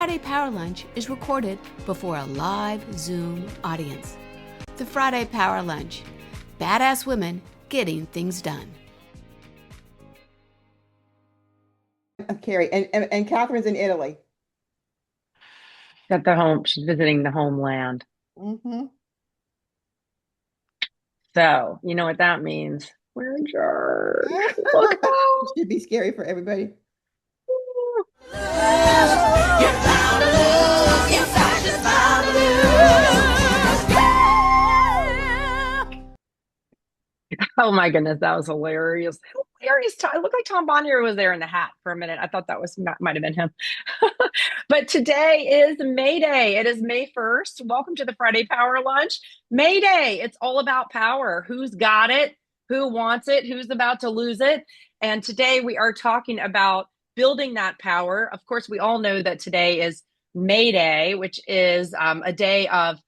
Friday Power Lunch is recorded before a live Zoom audience. The Friday Power Lunch. Badass women getting things done. Carrie and Catherine's in Italy. At the home, she's visiting the homeland. Mm-hmm. So, you know what that means. We're in charge. Look It out. should be scary for everybody. Oh my goodness, that was hilarious. Hilarious. It looked like Tom Bonier was there in the hat for a minute. I thought that might have been him. But today is May Day. It is May 1st. Welcome to the Friday Power Lunch. May Day. It's all about power. Who's got it? Who wants it? Who's about to lose it? And today we are talking about building that power. Of course, we all know that today is May Day, which is a day of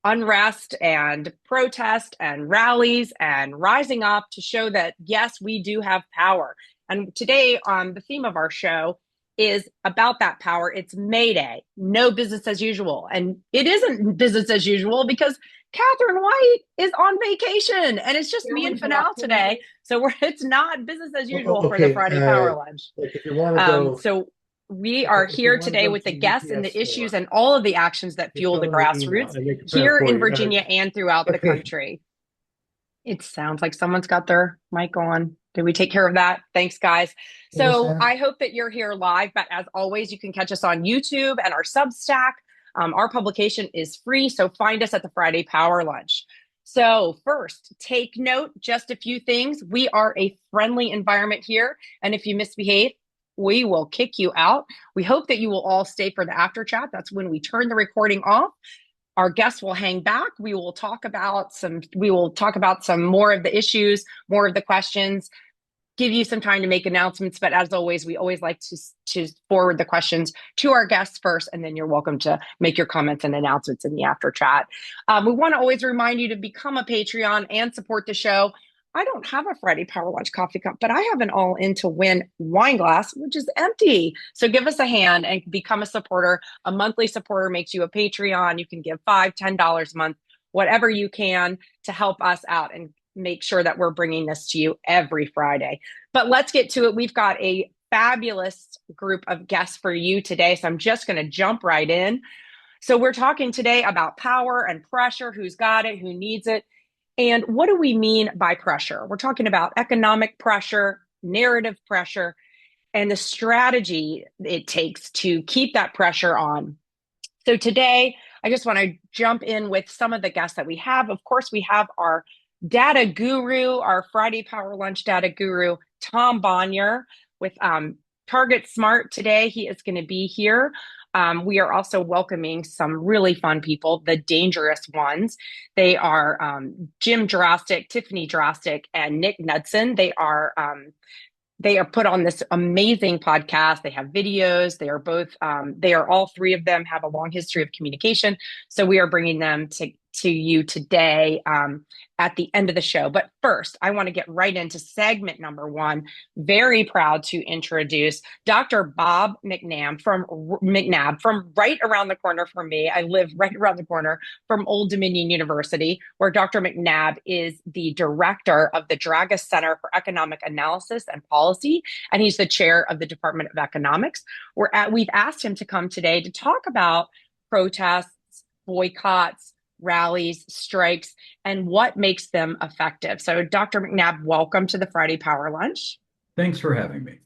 unrest and protest and rallies and rising up to show that, yes, we do have power. And today, the theme of our show is about that power. It's May Day, no business as usual. And it isn't business as usual because Catherine White is on vacation and it's just me and Fanal today. So it's not business as usual for the Friday Power Lunch. If you want to go, so we are here today with the guests and the issues and all of the actions that fuel the grassroots here in Virginia and throughout the country. It sounds like someone's got their mic on. Did we take care of that? Thanks, guys. So I hope that you're here live, but as always, you can catch us on YouTube and our Substack. Our publication is free, so find us at the Friday Power Lunch. So first, take note, just a few things. We are a friendly environment here, and if you misbehave, we will kick you out. We hope that you will all stay for the after chat. That's when we turn the recording off. Our guests will hang back. We will talk about some more of the issues, more of the questions, give you some time to make announcements. But as always, we always like to forward the questions to our guests first, and then you're welcome to make your comments and announcements in the after chat. We want to always remind you to become a Patreon and support the show. I don't have a Friday Power Lunch coffee cup, but I have an All In to Win wine glass, which is empty. So give us a hand and become a supporter. A monthly supporter makes you a Patreon. You can give $5, $10 a month, whatever you can to help us out and make sure that we're bringing this to you every Friday. But let's get to it. We've got a fabulous group of guests for you today. So I'm just going to jump right in. So we're talking today about power and pressure, who's got it, who needs it. And what do we mean by pressure? We're talking about economic pressure, narrative pressure, and the strategy it takes to keep that pressure on. So today, I just want to jump in with some of the guests that we have. Of course, we have our data guru, our Friday Power Lunch data guru, Tom Bonier with Target Smart today. He is going to be here. We are also welcoming some really fun people, the dangerous ones. They are Jim Drostic, Tiffany Drostic, and Nick Knudsen. They are put on this amazing podcast. They have videos. They are all three of them have a long history of communication. So we are bringing them to you today at the end of the show. But first, I want to get right into segment number one. Very proud to introduce Dr. Bob McNab from right around the corner from me. I live right around the corner from Old Dominion University, where Dr. McNab is the director of the Dragas Center for Economic Analysis and Policy, and he's the chair of the Department of Economics. We've asked him to come today to talk about protests, boycotts, rallies, strikes, and what makes them effective. So Dr. McNab, welcome to the Friday Power Lunch. Thanks for having me.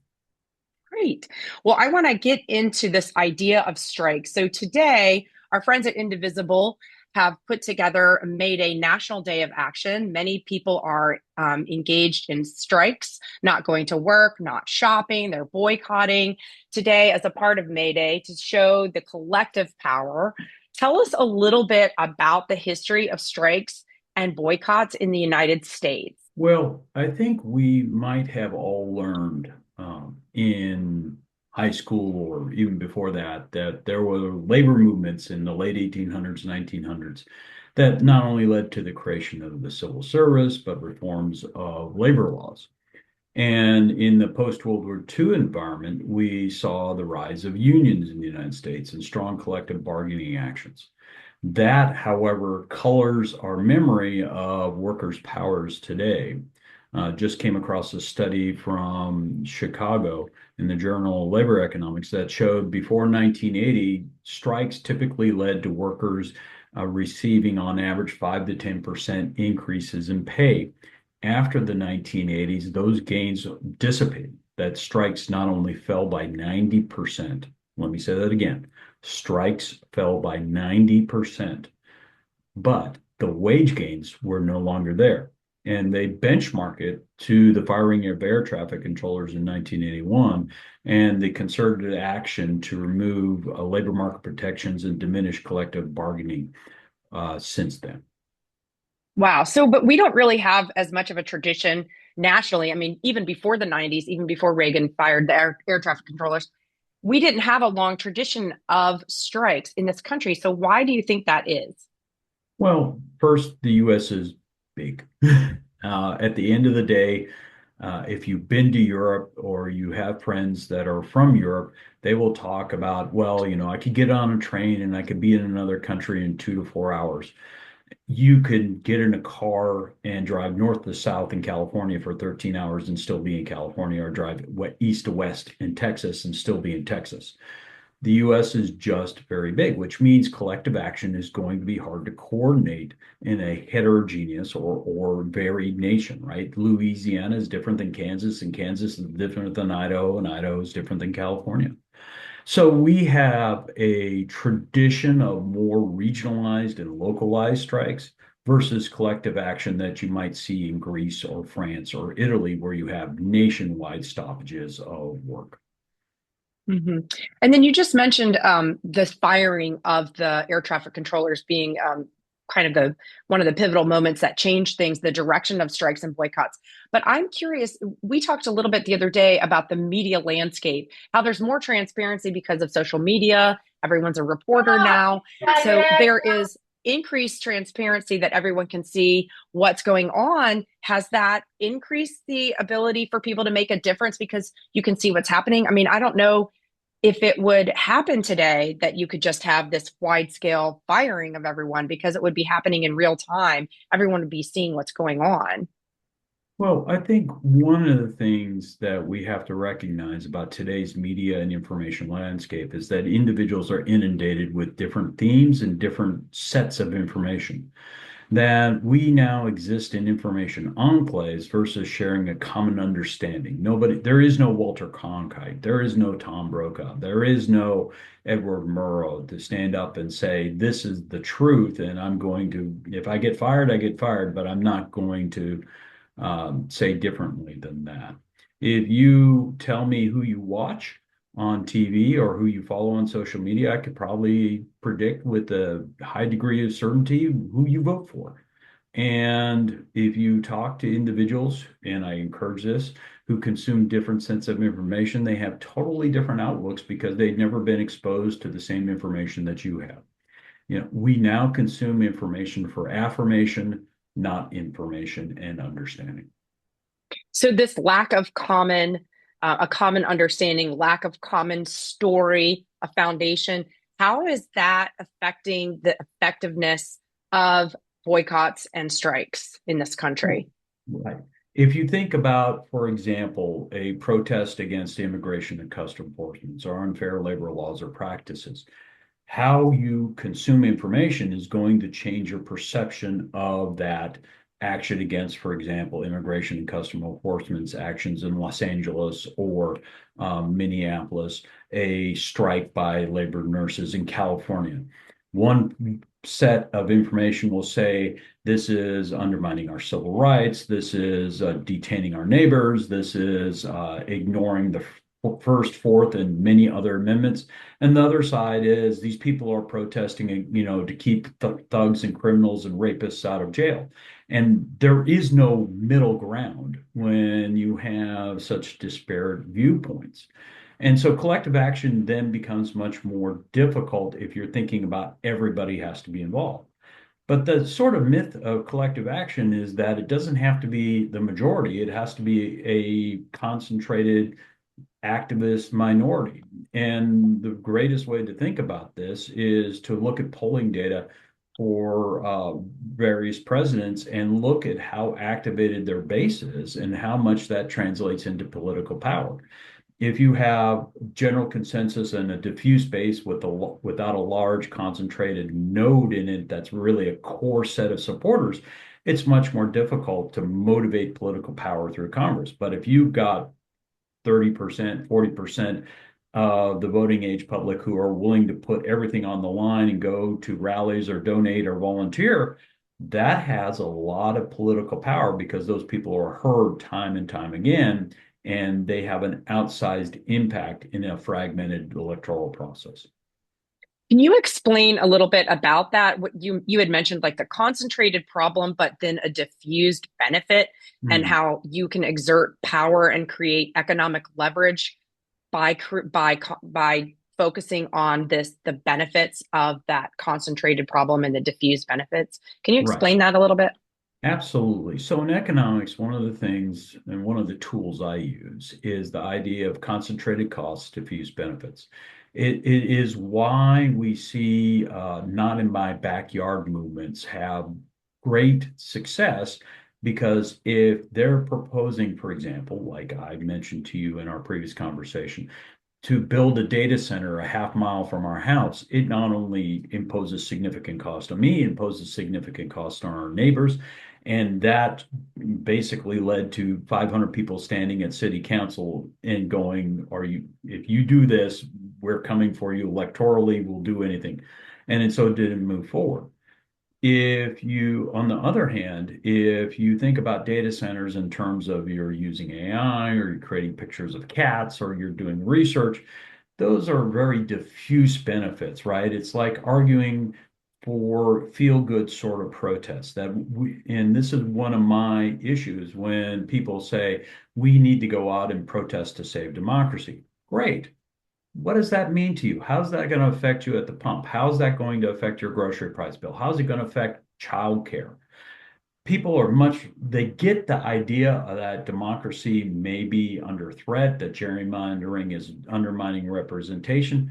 Great. Well, I want to get into this idea of strikes. So today, our friends at Indivisible have put together a May Day National Day of Action. Many people are engaged in strikes, not going to work, not shopping, they're boycotting today as a part of May Day to show the collective power. Tell us a little bit about the history of strikes and boycotts in the United States. Well, I think we might have all learned in high school or even before that there were labor movements in the late 1800s, 1900s that not only led to the creation of the civil service, but reforms of labor laws. And in the post-World War II environment, we saw the rise of unions in the United States and strong collective bargaining actions. That, however, colors our memory of workers' powers today. Just came across a study from Chicago in the Journal of Labor Economics that showed before 1980, strikes typically led to workers receiving on average 5 to 10% increases in pay. After the 1980s, those gains dissipated. That strikes not only fell by 90%, let me say that again, strikes fell by 90%, but the wage gains were no longer there. And they benchmark it to the firing of air traffic controllers in 1981 and the concerted action to remove labor market protections and diminish collective bargaining since then. Wow. So, but we don't really have as much of a tradition nationally. I mean, even before the 90s, even before Reagan fired the air traffic controllers, we didn't have a long tradition of strikes in this country. So, why do you think that is? Well, first, the U.S. is big. At the end of the day, if you've been to Europe or you have friends that are from Europe, they will talk about, well, I could get on a train and I could be in another country in 2 to 4 hours. You could get in a car and drive north to south in California for 13 hours and still be in California, or drive east to west in Texas and still be in Texas. The US is just very big, which means collective action is going to be hard to coordinate in a heterogeneous or varied nation, right? Louisiana is different than Kansas, and Kansas is different than Idaho, and Idaho is different than California. So we have a tradition of more regionalized and localized strikes versus collective action that you might see in Greece or France or Italy, where you have nationwide stoppages of work. Mm-hmm. And then you just mentioned the firing of the air traffic controllers being kind of the one of the pivotal moments that changed things, the direction of strikes and boycotts. But I'm curious, we talked a little bit the other day about the media landscape, how there's more transparency because of social media. Everyone's a reporter now. So there is increased transparency that everyone can see what's going on. Has that increased the ability for people to make a difference because you can see what's happening? I mean, I don't know if it would happen today that you could just have this wide scale firing of everyone because it would be happening in real time. Everyone would be seeing what's going on. Well, I think one of the things that we have to recognize about today's media and information landscape is that individuals are inundated with different themes and different sets of information. That we now exist in information enclaves versus sharing a common understanding. There is no Walter Cronkite, there is no Tom Brokaw, there is no Edward Murrow to stand up and say, this is the truth, and I'm going to, if I get fired, I get fired, but I'm not going to say differently than that. If you tell me who you watch on TV or who you follow on social media, I could probably predict with a high degree of certainty who you vote for. And if you talk to individuals, and I encourage this, who consume different sets of information, they have totally different outlooks because they've never been exposed to the same information that you have. We now consume information for affirmation, not information and understanding. So this lack of a common understanding, lack of common story, a foundation, how is that affecting the effectiveness of boycotts and strikes in this country? Right. If you think about, for example, a protest against immigration and customs enforcement or unfair labor laws or practices, how you consume information is going to change your perception of that action against, for example, immigration and customs enforcement's actions in Los Angeles or Minneapolis, a strike by labor nurses in California. One set of information will say this is undermining our civil rights, this is detaining our neighbors, this is ignoring the First, Fourth, and many other amendments. And the other side is these people are protesting, to keep thugs and criminals and rapists out of jail. And there is no middle ground when you have such disparate viewpoints. And so collective action then becomes much more difficult if you're thinking about everybody has to be involved. But the sort of myth of collective action is that it doesn't have to be the majority. It has to be a concentrated activist minority. And the greatest way to think about this is to look at polling data for various presidents and look at how activated their base is and how much that translates into political power. If you have general consensus and a diffuse base without a large concentrated node in it that's really a core set of supporters, it's much more difficult to motivate political power through Congress. But if you've got 30%, 40% of the voting age public who are willing to put everything on the line and go to rallies or donate or volunteer, that has a lot of political power because those people are heard time and time again, and they have an outsized impact in a fragmented electoral process. Can you explain a little bit about that? What you had mentioned, like the concentrated problem, but then a diffused benefit, and how you can exert power and create economic leverage by focusing on the benefits of that concentrated problem and the diffused benefits. Can you explain that a little bit? Absolutely. So in economics, one of the things and one of the tools I use is the idea of concentrated costs, diffuse benefits. It is why we see not in my backyard movements have great success, because if they're proposing, for example, like I mentioned to you in our previous conversation, to build a data center a half mile from our house, it not only imposes significant cost on me, it imposes significant cost on our neighbors. And that basically led to 500 people standing at city council and going, if you do this, we're coming for you electorally, we'll do anything. And so it didn't move forward. On the other hand, if you think about data centers in terms of you're using AI or you're creating pictures of cats or you're doing research, those are very diffuse benefits, right? It's like arguing for feel-good sort of protests and this is one of my issues when people say we need to go out and protest to save democracy. Great. What does that mean to you? How's that going to affect you at the pump? How's that going to affect your grocery price bill? How's it going to affect childcare? They get the idea that democracy may be under threat, that gerrymandering is undermining representation.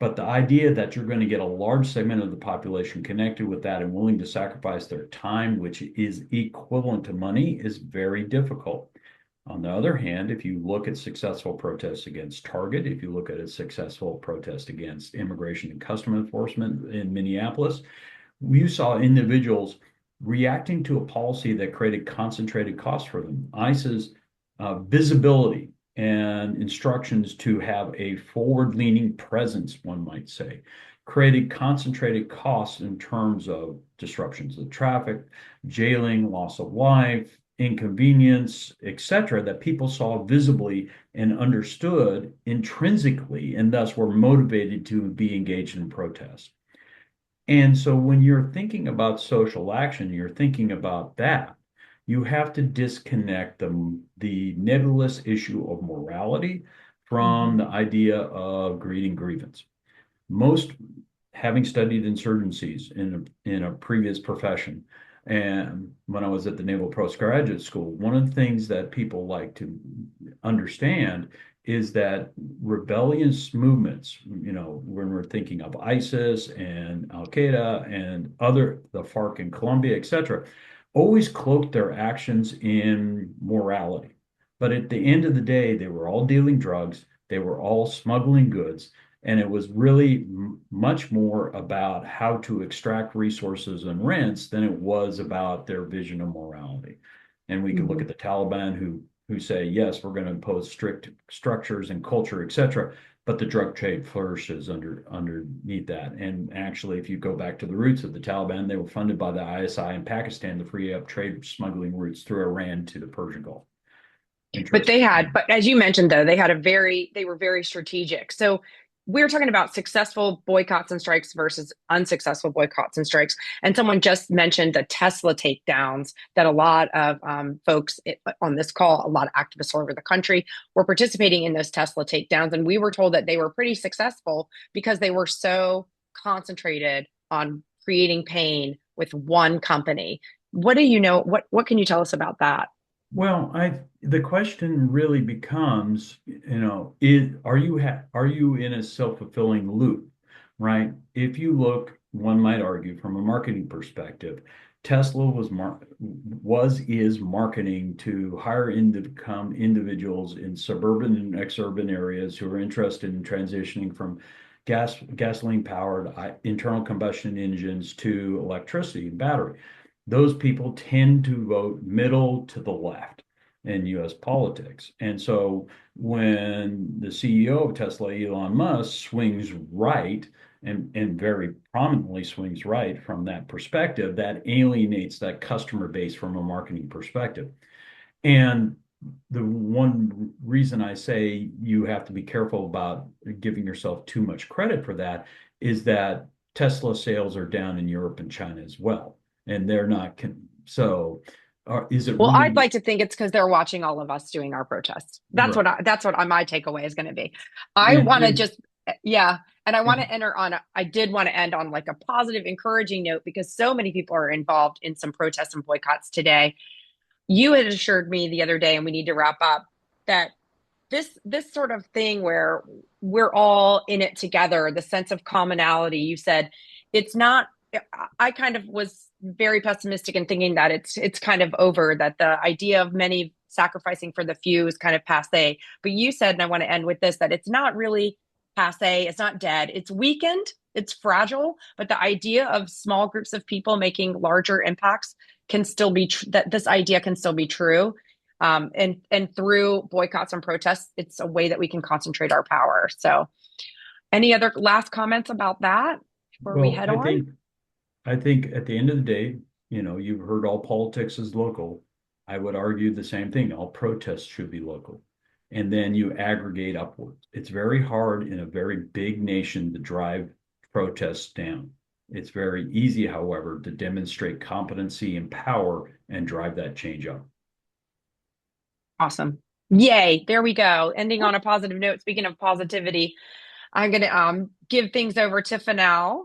But the idea that you're going to get a large segment of the population connected with that and willing to sacrifice their time, which is equivalent to money, is very difficult. On the other hand, if you look at successful protests against Target, if you look at a successful protest against immigration and customs enforcement in Minneapolis, you saw individuals reacting to a policy that created concentrated costs for them. ICE's visibility and instructions to have a forward-leaning presence, one might say, created concentrated costs in terms of disruptions of traffic, jailing, loss of life, inconvenience, etc., that people saw visibly and understood intrinsically, and thus were motivated to be engaged in protest. And so when you're thinking about social action, you're thinking about that. You have to disconnect the nebulous issue of morality from the idea of greed and grievance. Most, having studied insurgencies in a previous profession, and when I was at the Naval Postgraduate School, one of the things that people like to understand is that rebellious movements, when we're thinking of ISIS and Al Qaeda and the FARC in Colombia, etc., always cloaked their actions in morality. But at the end of the day, they were all dealing drugs, they were all smuggling goods, and it was really much more about how to extract resources and rents than it was about their vision of morality. And we can look at the Taliban who say, yes, we're going to impose strict structures and culture, etc., but the drug trade flourishes underneath that. And actually, if you go back to the roots of the Taliban, they were funded by the ISI in Pakistan to free up trade smuggling routes through Iran to the Persian Gulf. But as you mentioned, though, they were very strategic. So we're talking about successful boycotts and strikes versus unsuccessful boycotts and strikes. And someone just mentioned the Tesla takedowns that a lot of folks on this call, a lot of activists all over the country were participating in those Tesla takedowns. And we were told that they were pretty successful because they were so concentrated on creating pain with one company. What do you know? What can you tell us about that? Well, the question really becomes, are you in a self-fulfilling loop, right? If you look, one might argue from a marketing perspective, Tesla is marketing to higher income individuals in suburban and exurban areas who are interested in transitioning from gasoline powered internal combustion engines to electricity and battery. Those people tend to vote middle to the left in US politics. And so when the CEO of Tesla, Elon Musk, swings right and very prominently swings right from that perspective, that alienates that customer base from a marketing perspective. And the one reason I say you have to be careful about giving yourself too much credit for that is that Tesla sales are down in Europe and China as well. And they're not, is it Well, really? I'd like to think it's because they're watching all of us doing our protests. That's Right. what my takeaway is going to be. I want to just, yeah. And I want to I did want to end on like a positive, encouraging note because so many people are involved in some protests and boycotts today. You had assured me the other day, and we need to wrap up, that this sort of thing where we're all in it together, the sense of commonality, you said it's not, I kind of was very pessimistic in thinking that it's kind of over, that the idea of many sacrificing for the few is kind of passe. But you said, and I want to end with this, that it's not really passe, it's not dead, it's weakened, it's fragile, but the idea of small groups of people making larger impacts can still be that this idea can still be true. And through boycotts and protests, it's a way that we can concentrate our power. So any other last comments about that before we head on? I think at the end of the day, you've heard all politics is local. I would argue the same thing. All protests should be local. And then you aggregate upwards. It's very hard in a very big nation to drive protests down. It's very easy, however, to demonstrate competency and power and drive that change up. Awesome. Yay. There we go. Ending on a positive note. Speaking of positivity, I'm going to give things over to Fanal.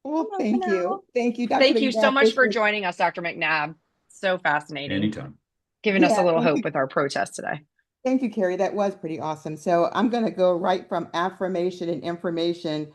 Well, thank you. Thank you, Dr. Thank you so McNab. much for joining us, Dr. McNab. So fascinating. Anytime. Giving us a little hope with our protest today. Thank you, Carrie. That was pretty awesome. So I'm going to go right from affirmation and information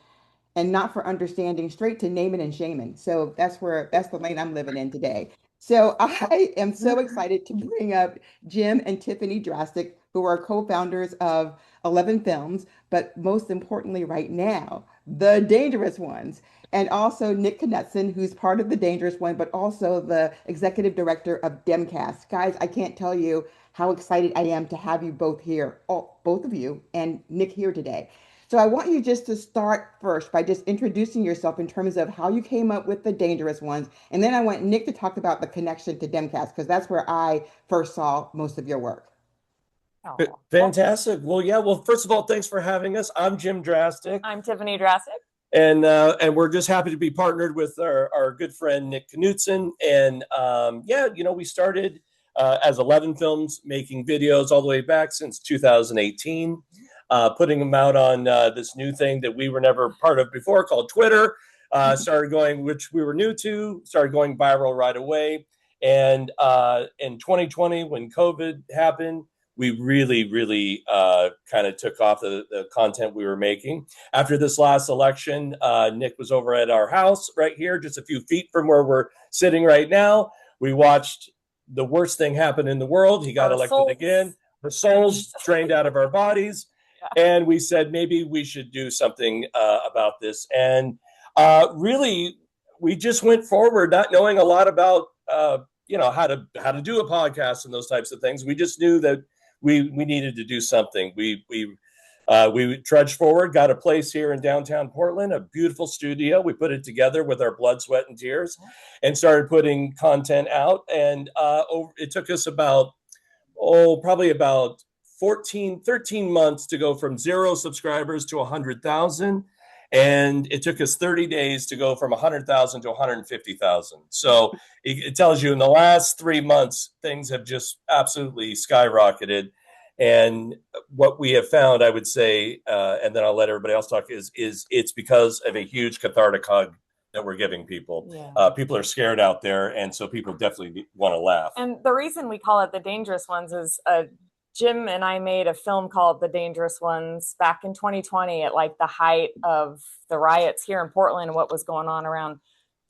and not for understanding straight to naming and shaming. So that's the lane I'm living in today. So I am so excited to bring up Jim and Tiffany Drastic, who are co-founders of 11 Films, but most importantly right now, The Dangerous Ones. And also Nick Knutson, who's part of The Dangerous One, but also the executive director of Demcast. Guys, I can't tell you how excited I am to have you both here, both of you, and Nick here today. So I want you just to start first by just introducing yourself in terms of how you came up with The Dangerous Ones. And then I want Nick to talk about the connection to Demcast, because that's where I first saw most of your work. Oh. Fantastic. Well, yeah. Well, first of all, thanks for having us. I'm Jim Drastic. I'm Tiffany Drastic. And we're just happy to be partnered with our good friend, Nick Knutson. And we started as 11 Films, making videos all the way back since 2018. Putting them out on this new thing that we were never part of before called Twitter, which we were new to, started going viral right away. And in 2020, when COVID happened, we really kind of took off the content we were making. After this last election, Nick was over at our house right here, just a few feet from where we're sitting right now. We watched the worst thing happen in the world. He got elected again. The souls drained out of our bodies. And we said, maybe we should do something about this. And really, we just went forward, not knowing a lot about, how to do a podcast and those types of things. We just knew that we needed to do something. We trudged forward, got a place here in downtown Portland, a beautiful studio. We put it together with our blood, sweat, and tears, and started putting content out. And it took us probably about 13 months to go from 0 subscribers to 100,000. And it took us 30 days to go from 100,000 to 150,000. So it tells you in the last 3 months, things have just absolutely skyrocketed. And what we have found, I would say, and then I'll let everybody else talk, is it's because of a huge cathartic hug that we're giving people. Yeah. People are scared out there, and so people definitely want to laugh. And the reason we call it The Dangerous Ones is Jim and I made a film called The Dangerous Ones back in 2020 at like the height of the riots here in Portland and what was going on around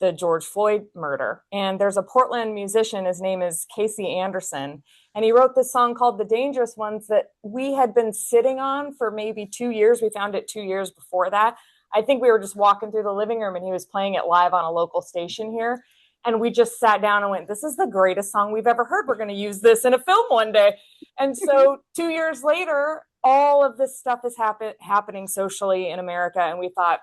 the George Floyd murder. And there's a Portland musician, his name is Casey Anderson, and he wrote this song called The Dangerous Ones that we had been sitting on for maybe 2 years. We found it 2 years before that. I think we were just walking through the living room and he was playing it live on a local station here. And we just sat down and went, this is the greatest song we've ever heard. We're going to use this in a film one day. And so 2 years later, all of this stuff is happening socially in America. And we thought,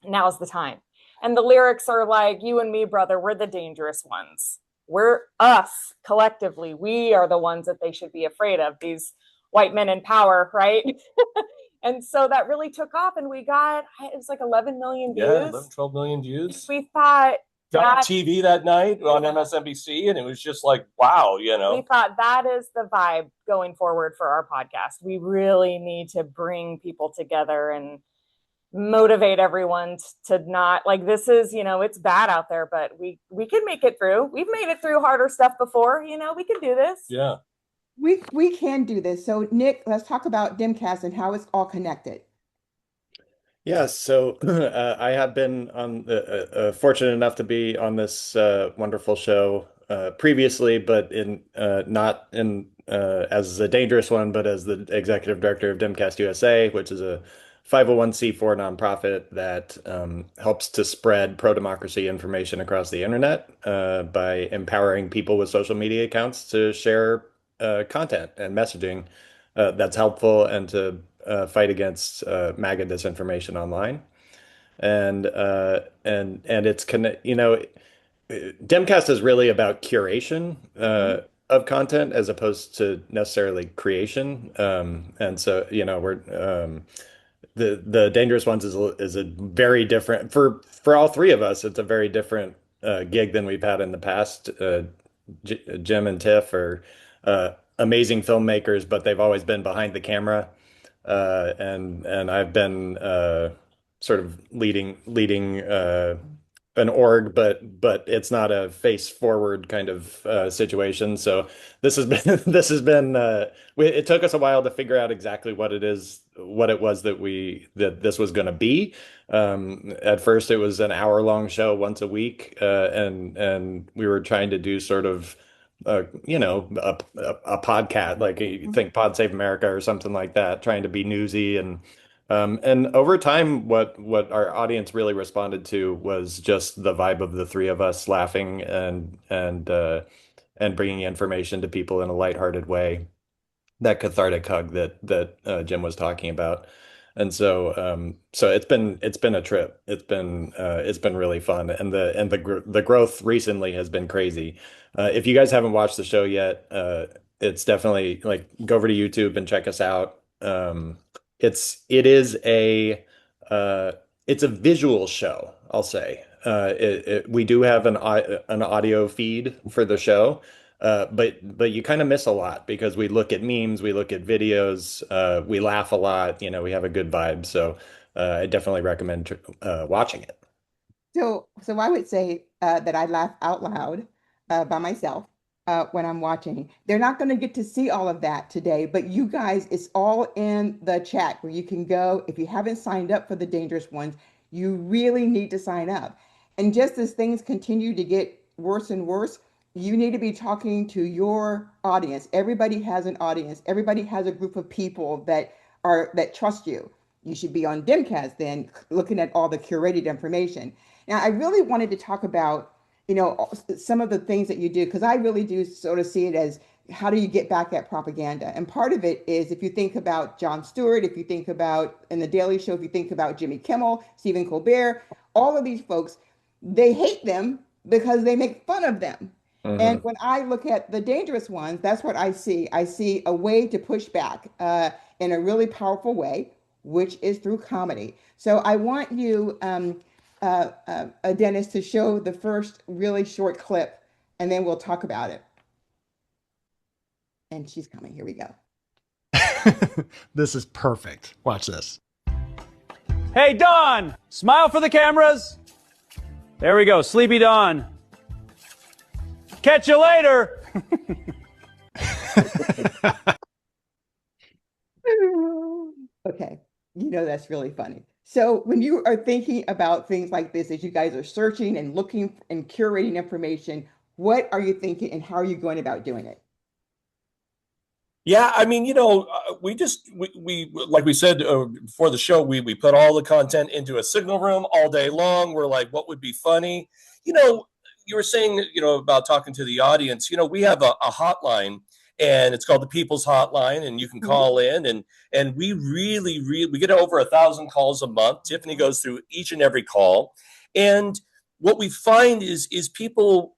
now's the time. And the lyrics are like, you and me, brother, we're the dangerous ones. We're us collectively. We are the ones that they should be afraid of, these white men in power, right? And so that really took off. And we got, it was like 11 million views. Yeah, 11, 12 million views. We thought, got TV that night on MSNBC, and it was just like, wow, you know. We thought that is the vibe going forward for our podcast. We really need to bring people together and motivate everyone to not, like, this is, you know, it's bad out there, but we can make it through. We've made it through harder stuff before, you know, we can do this. Yeah. We can do this. So Nick, let's talk about Dimcast and how it's all connected. Yeah, so I have been on fortunate enough to be on this wonderful show previously, but in not in as a dangerous one, but as the executive director of Dimcast USA, which is a 501c4 nonprofit that helps to spread pro-democracy information across the internet by empowering people with social media accounts to share content and messaging that's helpful and to fight against MAGA disinformation online. And it's you know, Demcast is really about curation of content as opposed to necessarily creation. And so, you know, we're the Dangerous Ones is a very different for all three of us. It's a very different gig than we've had in the past. Jim and Tiff are amazing filmmakers, but they've always been behind the camera. And I've been sort of leading an org, but it's not a face forward kind of situation. So this has been it took us a while to figure out exactly what it was that this was going to be. At first, it was an hour-long show once a week, and we were trying to do sort of you know, a podcast, like you think Pod Save America or something like that, trying to be newsy. And over time, what our audience really responded to was just the vibe of the three of us laughing and bringing information to people in a lighthearted way, that cathartic hug that Jim was talking about. And so it's been a trip. It's been really fun, and the growth recently has been crazy. If you guys haven't watched the show yet, it's definitely, like, go over to YouTube and check us out. It's a visual show, I'll say. We do have an audio feed for the show. But you kind of miss a lot because we look at memes, we look at videos, we laugh a lot, you know, we have a good vibe. So I definitely recommend watching it. So I would say that I laugh out loud by myself when I'm watching. They're not going to get to see all of that today, but you guys, it's all in the chat where you can go. If you haven't signed up for the Dangerous Ones, you really need to sign up. And just as things continue to get worse and worse, you need to be talking to your audience. Everybody has an audience. Everybody has a group of people that trust you. You should be on Dimcast then, looking at all the curated information. Now, I really wanted to talk about, you know, some of the things that you do, because I really do sort of see it as, how do you get back at propaganda? And part of it is, if you think about Jon Stewart, if you think about in The Daily Show, if you think about Jimmy Kimmel, Stephen Colbert, all of these folks, they hate them because they make fun of them. Mm-hmm. And when I look at the Dangerous Ones, that's what I see. I see a way to push back in a really powerful way, which is through comedy. So I want you, Dennis, to show the first really short clip, and then we'll talk about it. And she's coming. Here we go. This is perfect. Watch this. Hey, Don, smile for the cameras. There we go. Sleepy Dawn. Catch you later. Okay, that's really funny. So when you are thinking about things like this, as you guys are searching and looking and curating information, what are you thinking and how are you going about doing it? Yeah, I mean, we like we said before the show, we put all the content into a signal room all day long. We're like, what would be funny? You were saying, about talking to the audience. We have a hotline, and it's called the People's Hotline, and you can call in, and we really, we get over 1,000 calls a month. Tiffany goes through each and every call, and what we find is people.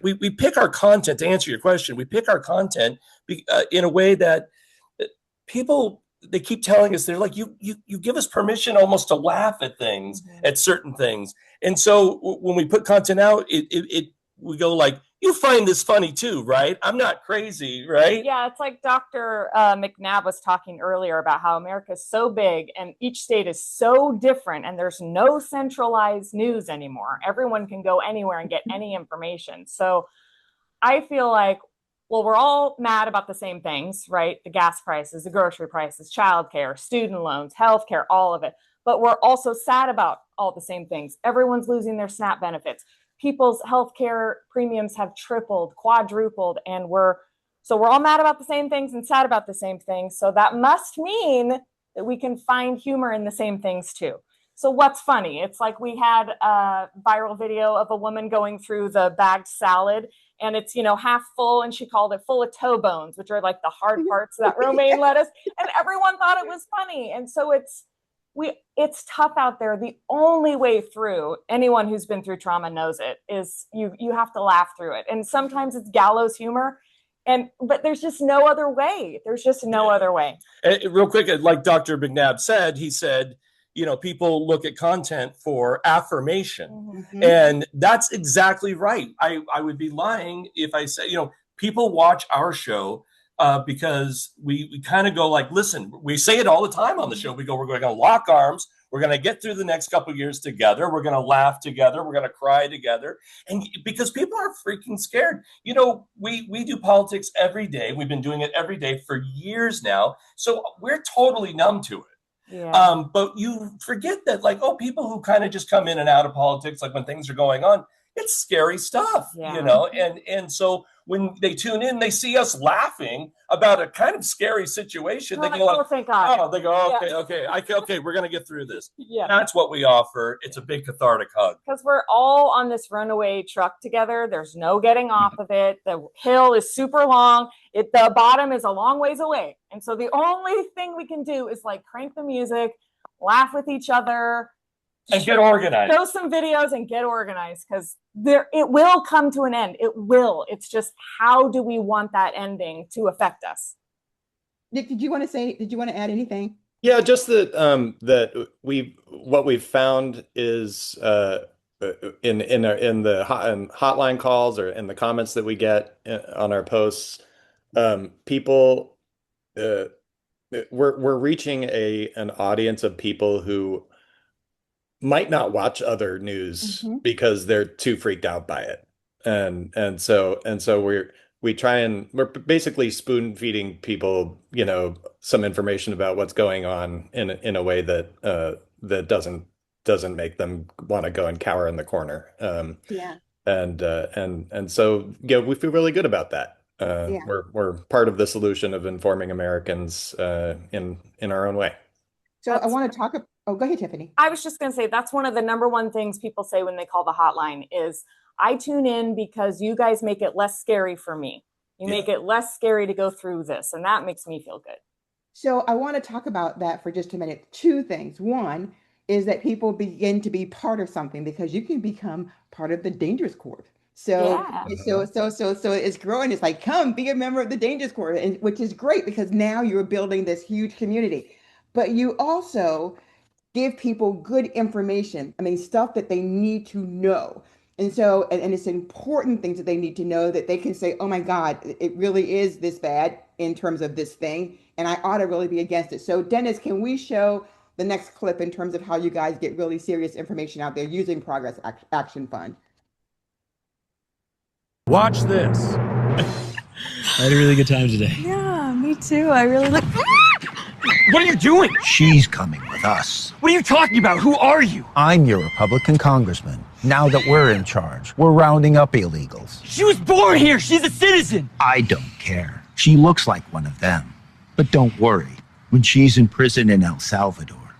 We pick our content, to answer your question. We pick our content in a way that people, they keep telling us, they're like, you give us permission almost to laugh at things, at certain things. And so when we put content out, we go like, you find this funny too, right? I'm not crazy, right? Yeah, it's like Dr. McNab was talking earlier about how America is so big and each state is so different, and there's no centralized news anymore. Everyone can go anywhere and get any information. So I feel like, well, we're all mad about the same things, right? The gas prices, the grocery prices, childcare, student loans, healthcare, all of it. But we're also sad about all the same things. Everyone's losing their SNAP benefits. People's healthcare premiums have tripled, quadrupled, and we're all mad about the same things and sad about the same things. So that must mean that we can find humor in the same things too. So what's funny? It's like we had a viral video of a woman going through the bagged salad, and it's, half full, and she called it full of toe bones, which are like the hard parts of that romaine lettuce. And everyone thought it was funny. And so it's tough out there. The only way through, anyone who's been through trauma knows it, is you have to laugh through it. And sometimes it's gallows humor, but there's just no other way. There's just no other way. Real quick, like Dr. McNab said, he said, people look at content for affirmation. Mm-hmm. And that's exactly right. I would be lying if I say, people watch our show because we kind of go like, listen, we say it all the time on the show. We go, we're going to lock arms. We're going to get through the next couple of years together. We're going to laugh together. We're going to cry together. And because people are freaking scared. We do politics every day. We've been doing it every day for years now. So we're totally numb to it. Yeah. But you forget that, like, people who kind of just come in and out of politics, like when things are going on, it's scary stuff, and so when they tune in, they see us laughing about a kind of scary situation. They go, "Oh, thank God!" Oh, they go, "Okay, we're gonna get through this." Yeah, that's what we offer. It's a big cathartic hug because we're all on this runaway truck together. There's no getting off of it. The hill is super long. The bottom is a long ways away, and so the only thing we can do is like crank the music, laugh with each other. And get organized. Show some videos and get organized, because it will come to an end. It will. It's just, how do we want that ending to affect us? Nick, did you want to add anything? Yeah, just that what we've found is in the hotline calls or in the comments that we get on our posts, people we're reaching an audience of people who might not watch other news because they're too freaked out by it. And so we're basically spoon feeding people, some information about what's going on in a way that doesn't make them want to go and cower in the corner. And so we feel really good about that. We're part of the solution of informing Americans in our own way. So I want to talk about. Oh, go ahead, Tiffany. I was just going to say, that's one of the number one things people say when they call the hotline is, I tune in because you guys make it less scary for me. You make it less scary to go through this, and that makes me feel good. So I want to talk about that for just a minute. Two things. One is that people begin to be part of something, because you can become part of the Dangerous Corps. So it's growing. It's like, come be a member of the Dangerous Corps, which is great, because now you're building this huge community. But you also give people good information. I mean, stuff that they need to know. And so, and it's important things that they need to know, that they can say, oh my God, it really is this bad in terms of this thing, and I ought to really be against it. So Dennis, can we show the next clip in terms of how you guys get really serious information out there using Progress Action Fund. Watch this. I had a really good time today. Yeah, me too. I really look. What are you doing? She's coming with us. What are you talking about? Who are you? I'm your Republican congressman. Now that we're in charge, we're rounding up illegals. She was born here. She's a citizen. I don't care. She looks like one of them. But don't worry. When she's in prison in El Salvador,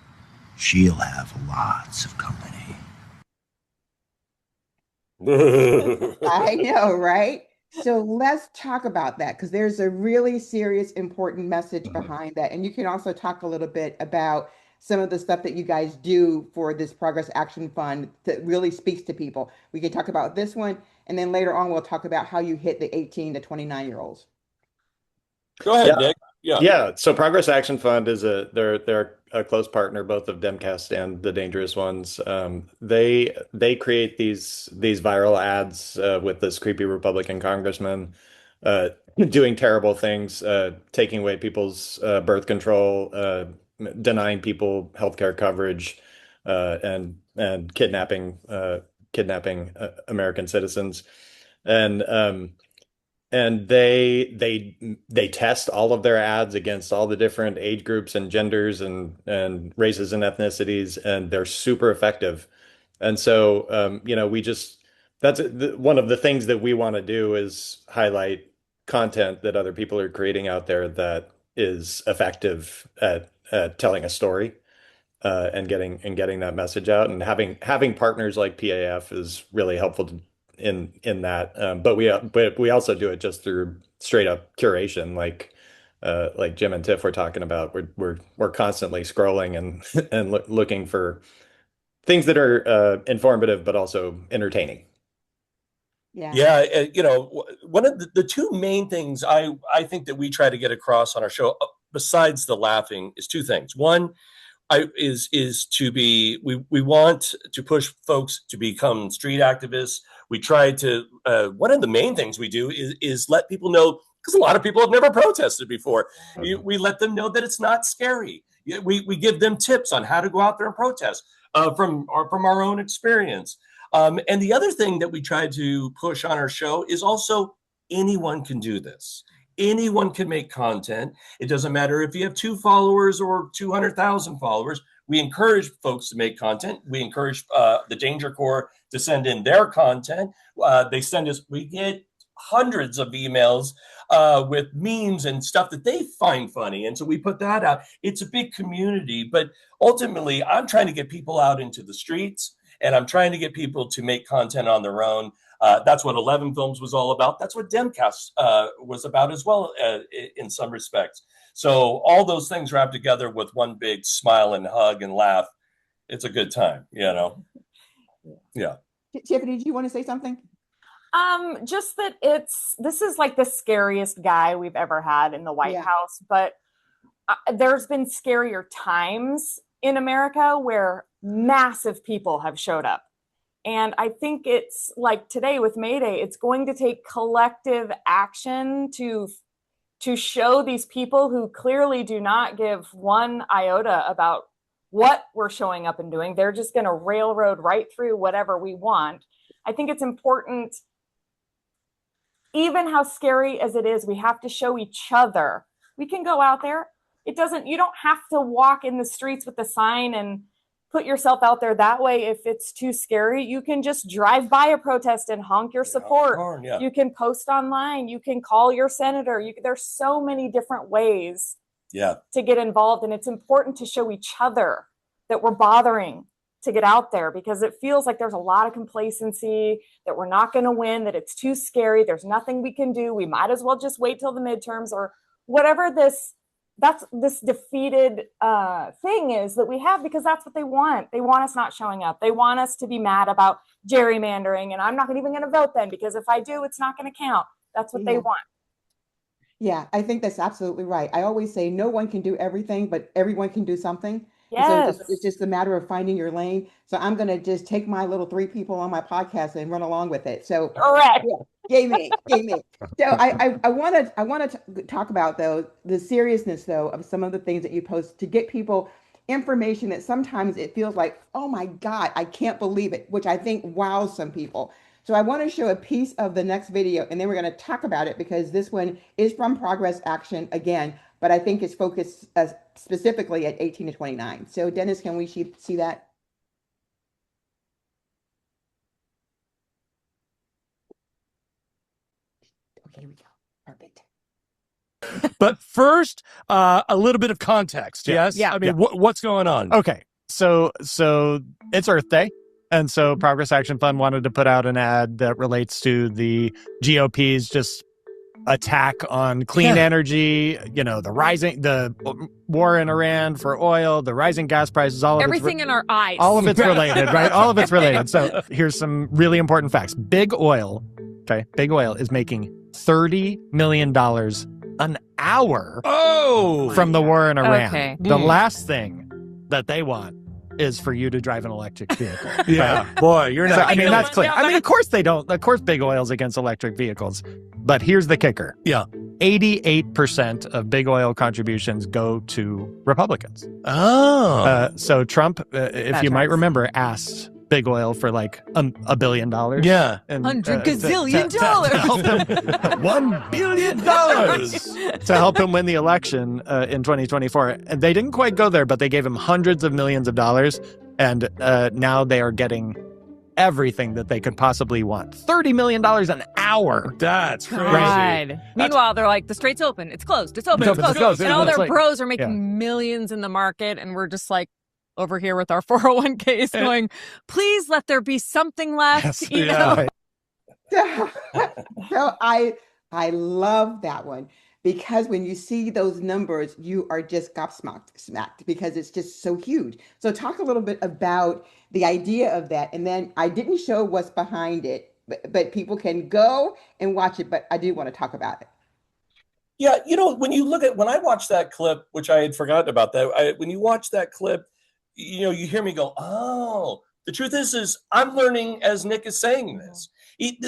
she'll have lots of company. I know, right? So let's talk about that, because there's a really serious, important message behind that. And you can also talk a little bit about some of the stuff that you guys do for this Progress Action Fund that really speaks to people. We can talk about this one, and then later on, we'll talk about how you hit the 18 to 29-year-olds. Go ahead, Nick. Yeah. So Progress Action Fund is they're a close partner, both of Demcast and the Dangerous Ones. They create these viral ads with this creepy Republican congressman doing terrible things, taking away people's birth control, denying people healthcare coverage, and kidnapping American citizens, and they test all of their ads against all the different age groups and genders and races and ethnicities, and they're super effective. And so, that's one of the things that we want to do is highlight content that other people are creating out there that is effective at telling a story, and getting that message out. And having partners like PAF is really helpful in that, but we also do it just through straight up curation, like Jim and Tiff were talking about. We're constantly scrolling and looking for things that are informative but also entertaining. Yeah. One of the two main things I think that we try to get across on our show, besides the laughing, is two things. One, is to be, we want to push folks to become street activists. We try to, one of the main things we do is let people know, because a lot of people have never protested before. We let them know that it's not scary. We give them tips on how to go out there and protest from our own experience. And the other thing that we try to push on our show is also anyone can do this. Anyone can make content. It doesn't matter if you have 2 followers or 200,000 followers. We encourage folks to make content. We encourage the Danger Corps to send in their content. We get hundreds of emails with memes and stuff that they find funny. And so we put that out. It's a big community, but ultimately I'm trying to get people out into the streets, and I'm trying to get people to make content on their own. That's what 11 Films was all about. That's what Demcast was about as well, in some respects. So all those things wrapped together with one big smile and hug and laugh. It's a good time, Yeah. Tiffany, did you want to say something? Just that this is like the scariest guy we've ever had in the White House, but there's been scarier times in America where massive people have showed up. And I think it's like today with May Day, it's going to take collective action to show these people who clearly do not give one iota about what we're showing up and doing. They're just going to railroad right through whatever we want. I think it's important, even how scary as it is, we have to show each other. We can go out there. You don't have to walk in the streets with the sign and put yourself out there that way. If it's too scary, you can just drive by a protest and honk your support. You can post online. You can call your senator. There's so many different ways to get involved. And it's important to show each other that we're bothering to get out there, because it feels like there's a lot of complacency, that we're not going to win, that it's too scary. There's nothing we can do. We might as well just wait till the midterms or whatever this defeated thing is that we have, because that's what they want. They want us not showing up. They want us to be mad about gerrymandering, and I'm not even going to vote then, because if I do, it's not going to count. That's what they want. Yeah, I think that's absolutely right. I always say no one can do everything, but everyone can do something. Yes. So it's just a matter of finding your lane. So I'm going to just take my little 3 people on my podcast and run along with it. So correct. Yay me. So I want to talk about, though, the seriousness, though, of some of the things that you post to get people information that sometimes it feels like, oh my God, I can't believe it, which I think wows some people. So I want to show a piece of the next video, and then we're going to talk about it because this one is from Progress Action again, but I think it's focused specifically at 18 to 29. So Dennis, can we see that? Okay, here we go. Perfect. But first, a little bit of context. Yes. Yeah. I mean, what's going on? Okay. So it's Earth Day. And so Progress Action Fund wanted to put out an ad that relates to the GOP's just attack on clean energy, the war in Iran for oil, the rising gas prices, all of everything in our eyes. All of it's related, right? All of it's related. So here's some really important facts. Big Oil is making $30 million an hour from the war in Iran. Okay. The last thing that they want is for you to drive an electric vehicle. Yeah, right? boy, you're not. I mean, that's clear. I mean, of course they don't. Of course, Big Oil's against electric vehicles. But here's the kicker. Yeah. 88% of Big Oil contributions go to Republicans. Oh. So Trump, if you might remember, asked Big Oil for like $1 billion. Yeah. And, $100 gazillion dollars. To help him, $1 billion to help him win the election in 2024. And they didn't quite go there, but they gave him hundreds of millions of dollars. And now they are getting everything that they could possibly want. $30 million an hour. That's crazy. God. Meanwhile, they're like, the strait's open. It's closed. It's open. It's closed. And all their bros are making millions in the market. And we're just like, over here with our 401ks going, please let there be something left. Yes, So I love that one because when you see those numbers, you are just gobsmacked because it's just so huge. So talk a little bit about the idea of that. And then I didn't show what's behind it, but people can go and watch it. But I do want to talk about it. Yeah, when I watched that clip, which I had forgotten about that, when you watch that clip, you hear me go, oh, the truth is I'm learning as Nick is saying this.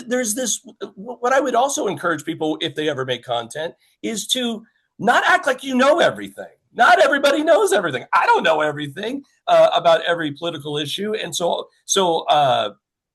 There's this, what I would also encourage people, if they ever make content, is to not act like you know everything. Not everybody knows everything. I don't know everything about every political issue. And so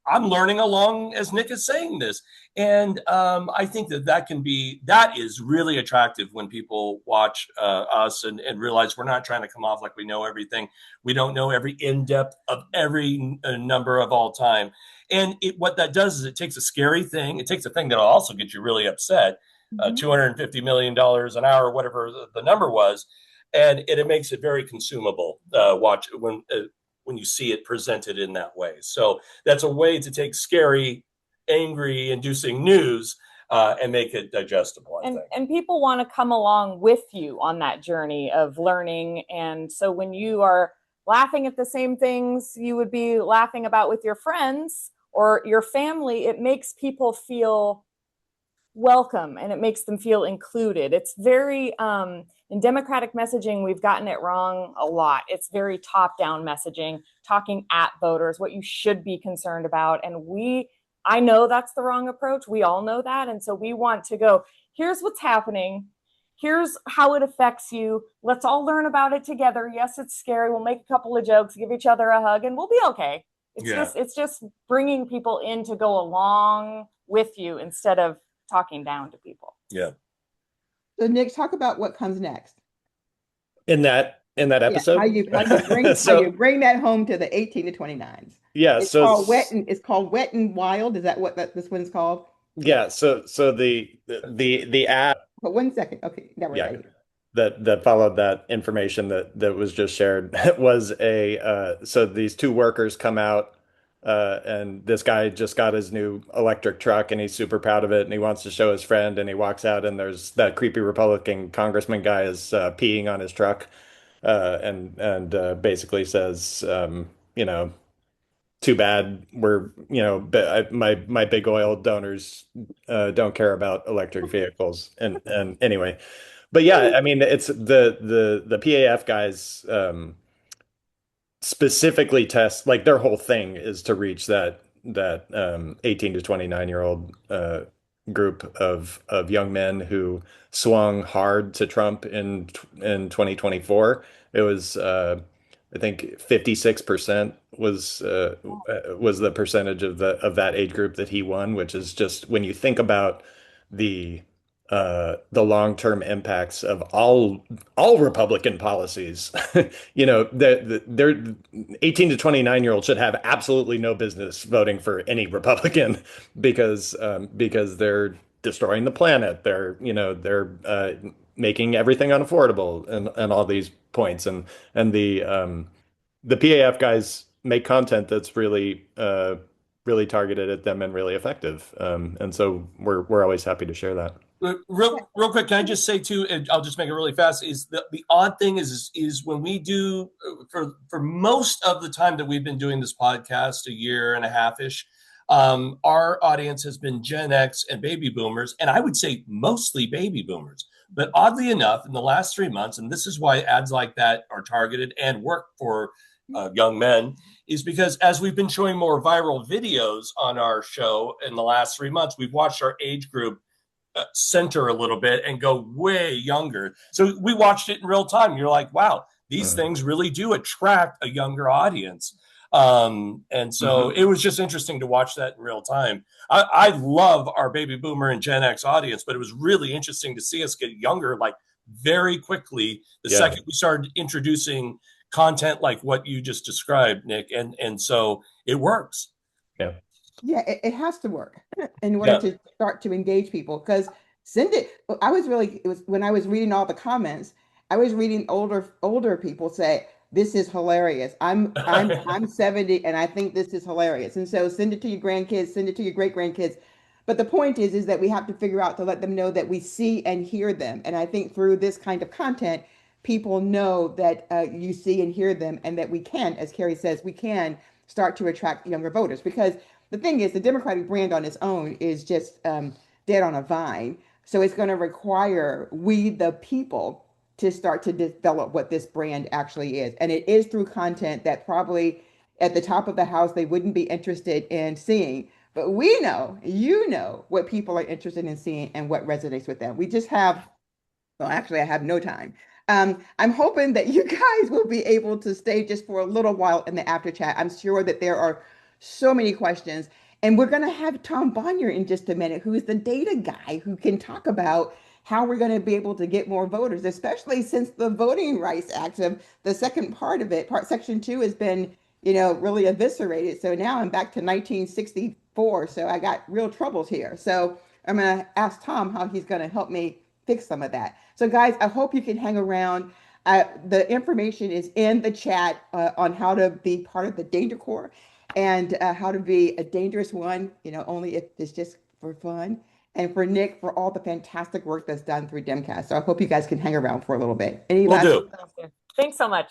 I'm learning along as Nick is saying this. And I think that is really attractive when people watch us and realize we're not trying to come off like we know everything. We don't know every in-depth of every number of all time. And what that does is it takes a scary thing. It takes a thing that'll also get you really upset, $250 million an hour, whatever the number was. And it makes it very consumable. Watch when you see it presented in that way. So that's a way to take scary, angry, inducing news and make it digestible, I think. And people want to come along with you on that journey of learning. And so when you are laughing at the same things you would be laughing about with your friends or your family, it makes people feel welcome and it makes them feel included. It's very, in Democratic messaging, we've gotten it wrong a lot. It's very top-down messaging, talking at voters, what you should be concerned about. And I know that's the wrong approach. We all know that. And so we want to go, here's what's happening. Here's how it affects you. Let's all learn about it together. Yes, it's scary. We'll make a couple of jokes, give each other a hug, and we'll be okay. It's just bringing people in to go along with you instead of talking down to people. Yeah. So Nick, talk about what comes next. In that episode? How you bring that home to the 18 to 29s. Yeah. It's called Wet and Wild. Is that what this one's called? Yeah. So the ad. But 1 second. Okay. Now we're ready. That followed that information that was just shared was so these two workers come out and this guy just got his new electric truck and he's super proud of it and he wants to show his friend and he walks out and there's that creepy Republican congressman guy is peeing on his truck and basically says too bad we're my big oil donors don't care about electric vehicles and anyway. But yeah, I mean, it's the PAF guys specifically test, like their whole thing is to reach that 18 to 29-year-old group of young men who swung hard to Trump in 2024. It was I think 56% was the percentage of that age group that he won, which is just when you think about the the long-term impacts of all Republican policies. You know, they're 18 to 29-year-olds should have absolutely no business voting for any Republican because they're destroying the planet. They're making everything unaffordable and all these points and the PAF guys make content that's really targeted at them and really effective. And so we're always happy to share that. Real quick, can I just say too, and I'll just make it really fast, is the odd thing is when we do for most of the time that we've been doing this podcast, a year and a half-ish, our audience has been Gen X and baby boomers, and I would say mostly baby boomers. But oddly enough, in the last 3 months, and this is why ads like that are targeted and work for young men, is because as we've been showing more viral videos on our show in the last 3 months, we've watched our age group center a little bit and go way younger. So we watched it in real time. You're like, wow, these things really do attract a younger audience. And so it was just interesting to watch that in real time. I love our baby boomer and Gen X audience, but it was really interesting to see us get younger, like very quickly, the second we started introducing content like what you just described, Nick. And so it works. Yeah. Yeah, it has to work in order to start to engage people. Because it was when I was reading all the comments, I was reading older people say, "This is hilarious. I'm 70 and I think this is hilarious." And so send it to your grandkids, send it to your great grandkids. But the point is that we have to figure out to let them know that we see and hear them. And I think through this kind of content, people know that you see and hear them, and that we can, as Carrie says, we can start to attract younger voters. Because the thing is, the Democratic brand on its own is just dead on a vine. So it's going to require we, the people, to start to develop what this brand actually is. And it is through content that probably at the top of the house they wouldn't be interested in seeing. But we know, you know, what people are interested in seeing and what resonates with them. We just have, well, actually, I have no time. I'm hoping that you guys will be able to stay just for a little while in the after chat. I'm sure that there are so many questions. And we're going to have Tom Bonier in just a minute, who is the data guy who can talk about how we're going to be able to get more voters, especially since the Voting Rights Act, of the second part of it, Section 2, has been, really eviscerated. So now I'm back to 1964. So I got real troubles here. So I'm going to ask Tom how he's going to help me fix some of that. So guys, I hope you can hang around. The information is in the chat on how to be part of the Danger Corps and how to be a dangerous one, only if it's just for fun. And for Nick, for all the fantastic work that's done through Demcast. So I hope you guys can hang around for a little bit. Will do. Thanks so much.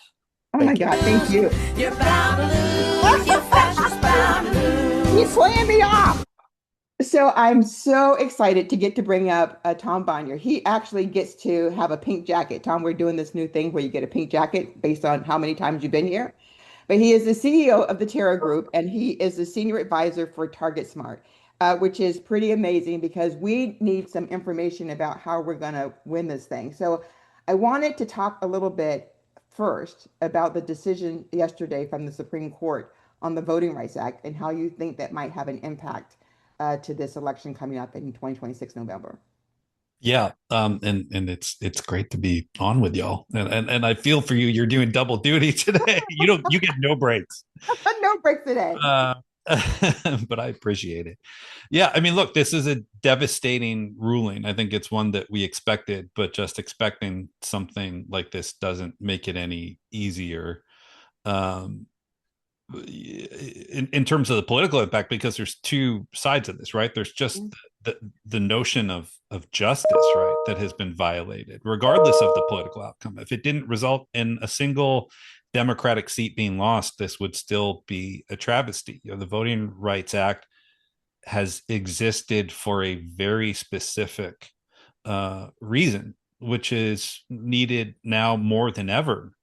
Oh my God, thank you. You're bound to lose. You're fascist bound to lose. He's slaying me off. So I'm so excited to get to bring up Tom Bonier. He actually gets to have a pink jacket. Tom, we're doing this new thing where you get a pink jacket based on how many times you've been here. But he is the CEO of the Terra Group, and he is the senior advisor for Target Smart, which is pretty amazing because we need some information about how we're going to win this thing. So I wanted to talk a little bit first about the decision yesterday from the Supreme Court on the Voting Rights Act and how you think that might have an impact to this election coming up in 2026 November. Yeah, and it's great to be on with y'all, and I feel for you. You're doing double duty today. You get no breaks. No breaks today. But I appreciate it. Yeah, I mean, look, this is a devastating ruling. I think it's one that we expected, but just expecting something like this doesn't make it any easier. In terms of the political impact, because there's two sides of this, right? There's just the notion of justice, right, that has been violated, regardless of the political outcome. If it didn't result in a single Democratic seat being lost, this would still be a travesty. The Voting Rights Act has existed for a very specific reason, which is needed now more than ever.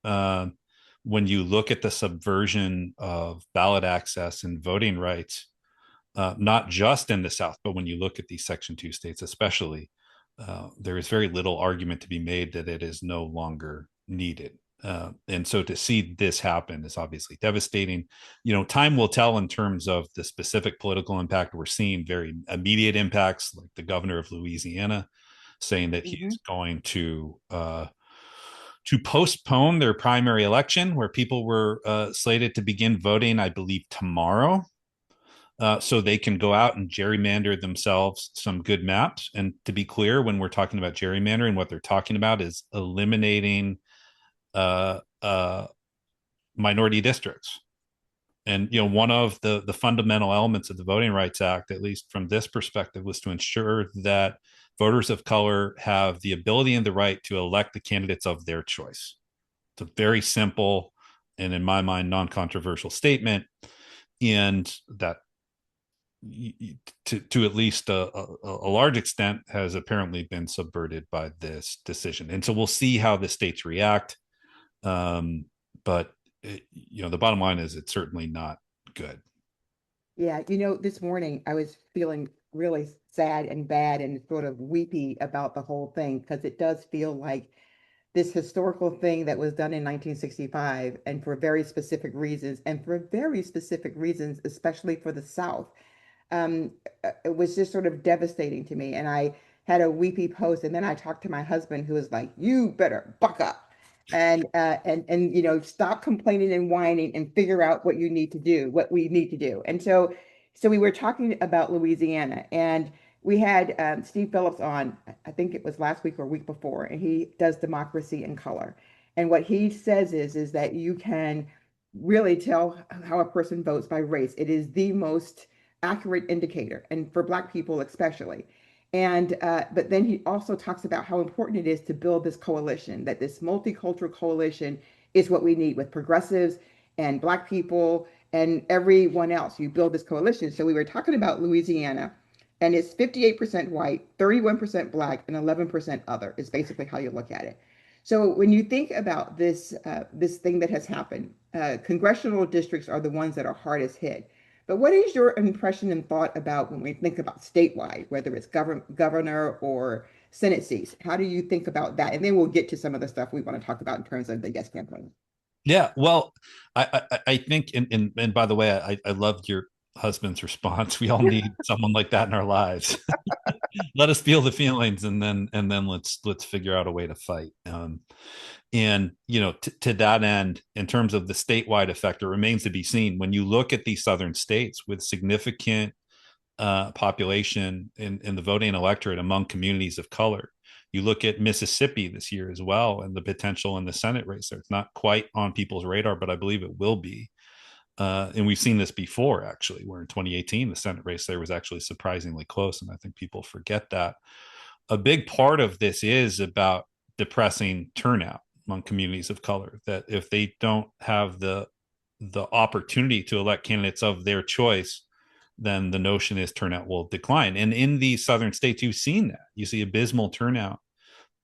When you look at the subversion of ballot access and voting rights, not just in the South, but when you look at these Section 2 states especially, there is very little argument to be made that it is no longer needed. And so to see this happen is obviously devastating. Time will tell in terms of the specific political impact. We're seeing very immediate impacts, like the governor of Louisiana saying that he's going to postpone their primary election, where people were slated to begin voting, I believe, tomorrow. So they can go out and gerrymander themselves some good maps. And to be clear, when we're talking about gerrymandering, what they're talking about is eliminating minority districts. And one of the fundamental elements of the Voting Rights Act, at least from this perspective, was to ensure that voters of color have the ability and the right to elect the candidates of their choice. It's a very simple and, in my mind, non-controversial statement, and that, to at least a large extent, has apparently been subverted by this decision. And so we'll see how the states react. But the bottom line is it's certainly not good. Yeah, this morning I was feeling really sad and bad and sort of weepy about the whole thing, because it does feel like this historical thing that was done in 1965, and for very specific reasons, especially for the South. It was just sort of devastating to me. And I had a weepy post, and then I talked to my husband, who was like, "You better buck up and stop complaining and whining and figure out what we need to do." And so we were talking about Louisiana, and we had Steve Phillips on, I think it was last week or week before, and he does democracy in color. And what he says is that you can really tell how a person votes by race. It is the most accurate indicator, and for Black people especially. And but then he also talks about how important it is to build this coalition, that this multicultural coalition is what we need, with progressives and Black people and everyone else. You build this coalition. So we were talking about Louisiana, and it's 58% white, 31% Black, and 11% other is basically how you look at it. So when you think about this thing that has happened, congressional districts are the ones that are hardest hit. But what is your impression and thought about when we think about statewide, whether it's governor or Senate seats? How do you think about that? And then we'll get to some of the stuff we want to talk about in terms of the Yes campaign. Yeah, well, I think, and by the way, I loved your husband's response. We all need someone like that in our lives. Let us feel the feelings, and then let's figure out a way to fight. And to that end, in terms of the statewide effect, it remains to be seen. When you look at these southern states with significant population in the voting electorate among communities of color, you look at Mississippi this year as well, and the potential in the Senate race there. It's not quite on people's radar, but I believe it will be. And we've seen this before, actually, where in 2018, the Senate race there was actually surprisingly close. And I think people forget that. A big part of this is about depressing turnout among communities of color, that if they don't have the opportunity to elect candidates of their choice, then the notion is turnout will decline. And in these southern states, you've seen that. You see abysmal turnout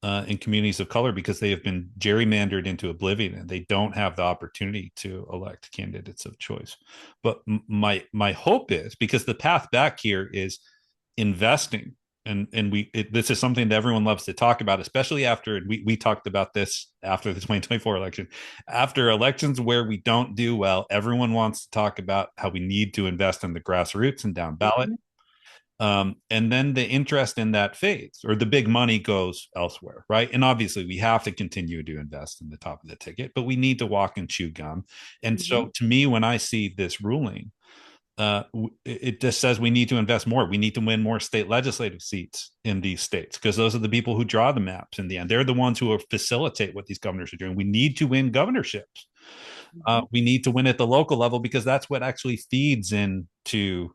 in communities of color because they have been gerrymandered into oblivion, and they don't have the opportunity to elect candidates of choice. But my hope is, because the path back here is investing, and this is something that everyone loves to talk about, especially after we talked about this after the 2024 election. After elections where we don't do well, everyone wants to talk about how we need to invest in the grassroots and down ballot. And then the interest in that fades, or the big money goes elsewhere, right? And obviously we have to continue to invest in the top of the ticket, but we need to walk and chew gum. And so to me, when I see this ruling, it just says we need to invest more. We need to win more state legislative seats in these states, because those are the people who draw the maps in the end. They're the ones who facilitate what these governors are doing. We need to win governorships. We need to win at the local level, because that's what actually feeds into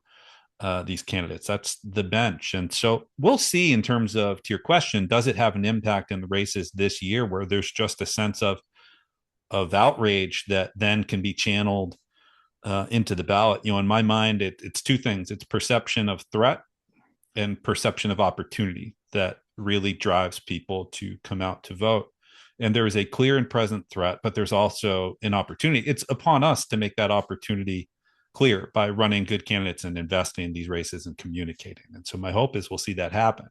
these candidates. That's the bench. And so we'll see, in terms of, to your question, does it have an impact in the races this year, where there's just a sense of outrage that then can be channeled into the ballot? In my mind, it's two things. It's perception of threat and perception of opportunity that really drives people to come out to vote. And there is a clear and present threat, but there's also an opportunity. It's upon us to make that opportunity clear by running good candidates and investing in these races and communicating. And so my hope is we'll see that happen.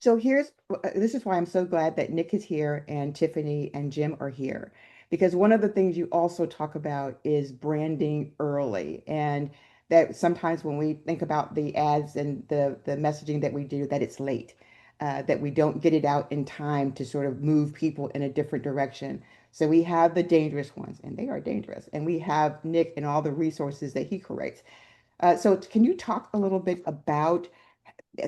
So this is why I'm so glad that Nick is here and Tiffany and Jim are here. Because one of the things you also talk about is branding early. And that sometimes when we think about the ads and the messaging that we do, that it's late, that we don't get it out in time to sort of move people in a different direction. So we have the dangerous ones, and they are dangerous. And we have Nick and all the resources that he creates. So can you talk a little bit about